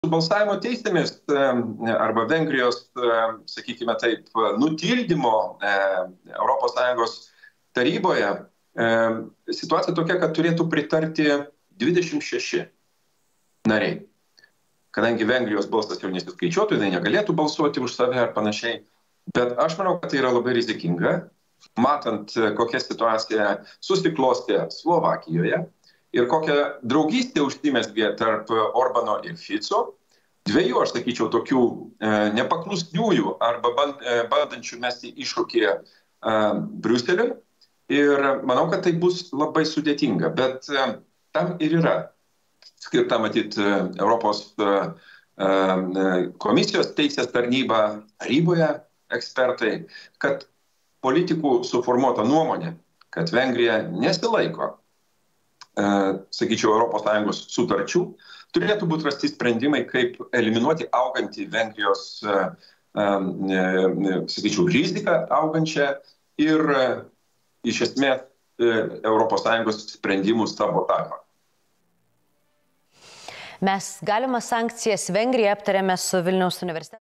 su balsavimo teisėmis arba Vengrijos, sakykime taip, nutildymo ES taryboje situacija tokia, kad turėtų pritarti 26 nariai. Kadangi Vengrijos balsas jau nesiskaičiuotų, jinai negalėtų balsuoti už save ar panašiai. Bet aš manau, kad tai yra labai rizikinga, matant, kokia situacija susiklostė Slovakijoje ir kokią draugystę užsimezgė tarp Orbano ir Fico, dviejų, aš sakyčiau, tokių nepaklusniųjų arba bandančių mesti iššūkį Briuseliui. Ir manau, kad tai bus labai sudėtinga, bet tam ir yra skirta, matyt, Europos komisijos teisės tarnyba, taryboje ekspertai, kad politikų suformuota nuomonė, kad Vengrija nesilaiko, sakyčiau, ES sutarčių, turėtų būti rasti sprendimai, kaip eliminuoti augantį Vengrijos, sakyčiau, riziką augančią ir iš esmės ES sprendimų sabotavimą. Mes galimas sankcijas Vengrijai aptarėme su Vilniaus universiteto